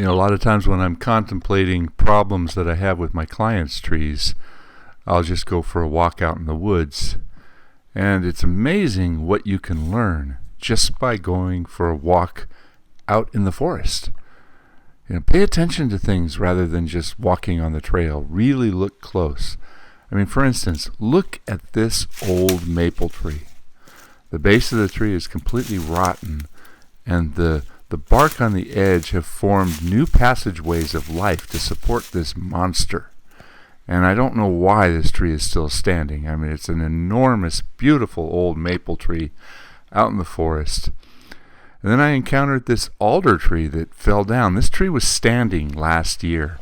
A lot of times when I'm contemplating problems that I have with my clients' trees, I'll just go for a walk out in the woods. And it's amazing what you can learn just by going for a walk out in the forest. Pay attention to things rather than just walking on the trail. Really look close. For instance, look at this old maple tree. The base of the tree is completely rotten, and the bark on the edge have formed new passageways of life to support this monster. And I don't know why this tree is still standing. It's an enormous, beautiful old maple tree out in the forest. And then I encountered this alder tree that fell down. This tree was standing last year.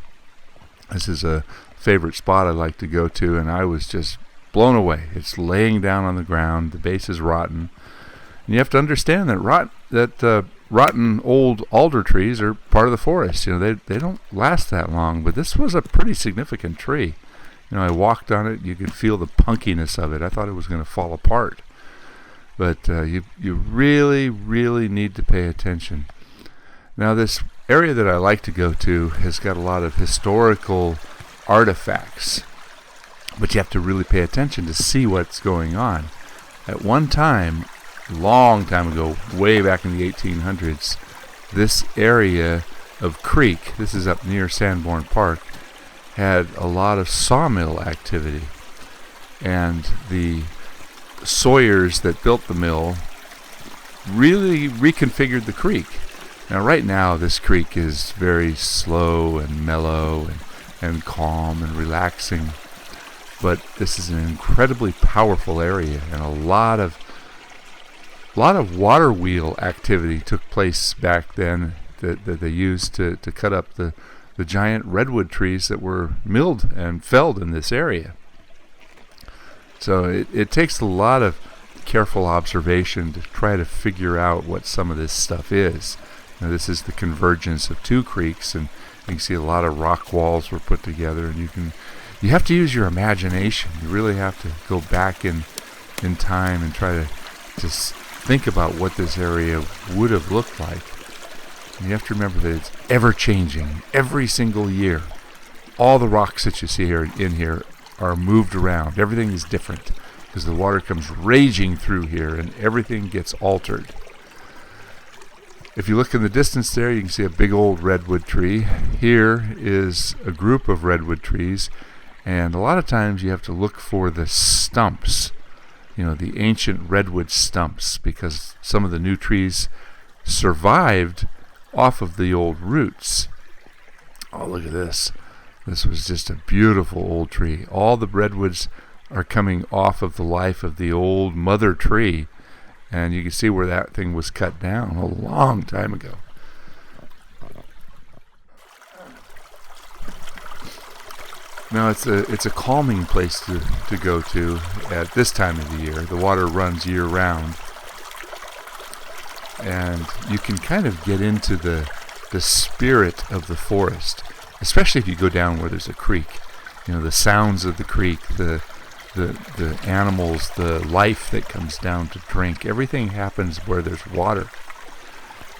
This is a favorite spot I like to go to, and I was just blown away. It's laying down on the ground. The base is rotten. And you have to understand that rotten old alder trees are part of the forest. They don't last that long, but this was a pretty significant tree. I walked on it. You could feel the punkiness of it. I thought it was going to fall apart. But you really, really need to pay attention. Now, this area that I like to go to has got a lot of historical artifacts, but you have to really pay attention to see what's going on. At one time, long time ago, way back in the 1800s, this area of creek, this is up near Sanborn Park, had a lot of sawmill activity. And the sawyers that built the mill really reconfigured the creek. Now right now this creek is very slow and mellow and calm and relaxing, but this is an incredibly powerful area, and a lot of water wheel activity took place back then that they used to cut up the giant redwood trees that were milled and felled in this area. So it takes a lot of careful observation to try to figure out what some of this stuff is. This is the convergence of two creeks, and you can see a lot of rock walls were put together, and you have to use your imagination. You really have to go back in time and try to just think about what this area would have looked like. And you have to remember that it's ever changing every single year. All the rocks that you see in here are moved around. Everything is different because the water comes raging through here and everything gets altered. If you look in the distance there, you can see a big old redwood tree. Here is a group of redwood trees, and a lot of times you have to look for the stumps, the ancient redwood stumps, because some of the new trees survived off of the old roots. Oh, look at this. This was just a beautiful old tree. All the redwoods are coming off of the life of the old mother tree, and you can see where that thing was cut down a long time ago. Now it's a calming place to go to at this time of the year. The water runs year round, and you can kind of get into the spirit of the forest, especially if you go down where there's a creek. The sounds of the creek, the animals, the life that comes down to drink. Everything happens where there's water,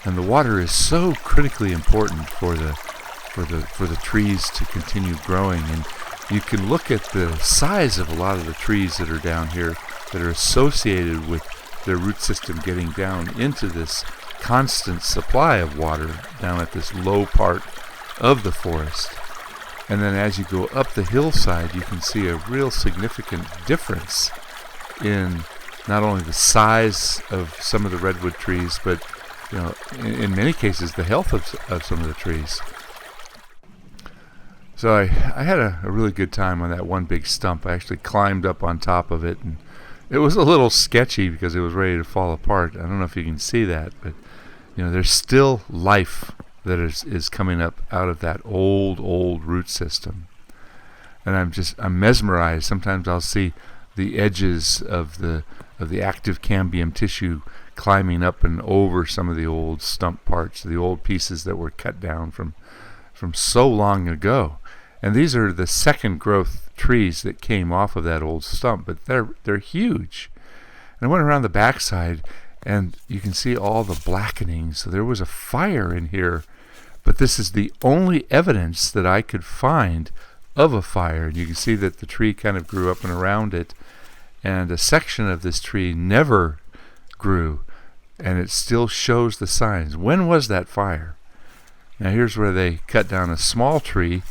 and the water is so critically important for the trees to continue growing. And you can look at the size of a lot of the trees that are down here that are associated with their root system getting down into this constant supply of water down at this low part of the forest. And then as you go up the hillside, you can see a real significant difference in not only the size of some of the redwood trees, but in many cases the health of some of the trees. So I had a really good time on that one big stump. I actually climbed up on top of it, and it was a little sketchy because it was ready to fall apart. I don't know if you can see that, but there's still life that is coming up out of that old root system. And I'm mesmerized. Sometimes I'll see the edges of the active cambium tissue climbing up and over some of the old stump parts, the old pieces that were cut down from so long ago. And these are the second growth trees that came off of that old stump, but they're huge. And I went around the backside, and you can see all the blackening. So there was a fire in here, but this is the only evidence that I could find of a fire. And you can see that the tree kind of grew up and around it, and a section of this tree never grew, and it still shows the signs. When was that fire? Now here's where they cut down a small tree.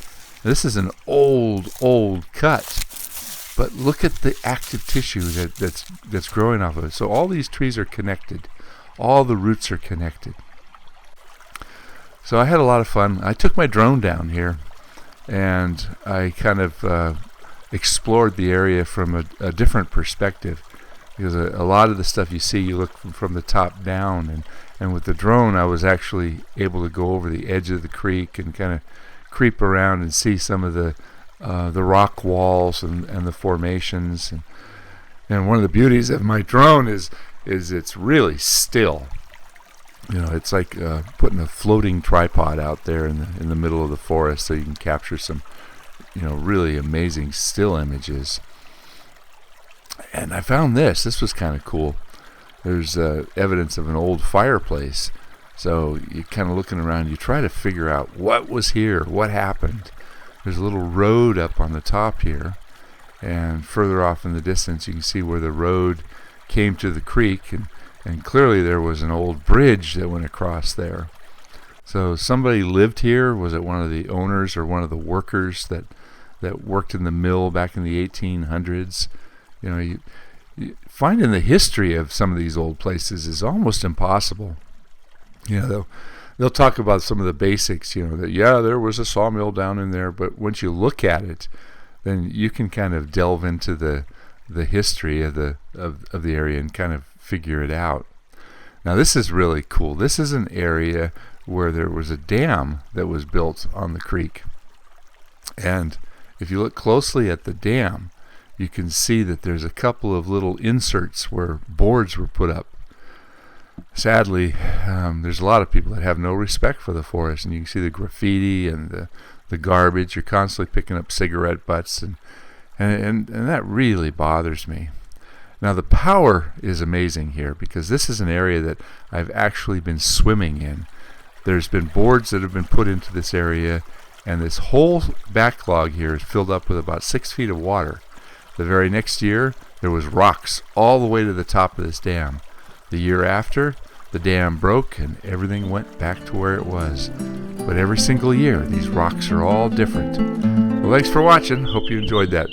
This is an old cut, but look at the active tissue that's growing off of it. So all these trees are connected. All the roots are connected. So I had a lot of fun. I took my drone down here, and I kind of explored the area from a different perspective, because a lot of the stuff you see, you look from the top down, and with the drone I was actually able to go over the edge of the creek and kind of creep around and see some of the rock walls and the formations. And one of the beauties of my drone is it's really still. You know, it's like putting a floating tripod out there in the middle of the forest, so you can capture some, you know, really amazing still images. And I found this was kind of cool. There's evidence of an old fireplace. So you're kind of looking around, you try to figure out what was here, what happened. There's a little road up on the top here, and further off in the distance you can see where the road came to the creek, and clearly there was an old bridge that went across there. So somebody lived here. Was it one of the owners or one of the workers that worked in the mill back in the 1800s? You know, you finding the history of some of these old places is almost impossible. You know, they'll talk about some of the basics, you know, that there was a sawmill down in there, but once you look at it, then you can kind of delve into the history of the area and kind of figure it out. Now this is really cool. This is an area where there was a dam that was built on the creek, and if you look closely at the dam, you can see that there's a couple of little inserts where boards were put up. Sadly, there's a lot of people that have no respect for the forest, and you can see the graffiti and the garbage. You're constantly picking up cigarette butts, and that really bothers me. Now the power is amazing here, because this is an area that I've actually been swimming in. There's been boards that have been put into this area, and this whole backlog here is filled up with about 6 feet of water. The very next year, there was rocks all the way to the top of this dam. The year after, the dam broke and everything went back to where it was. But every single year, these rocks are all different. Well, thanks for watching. Hope you enjoyed that.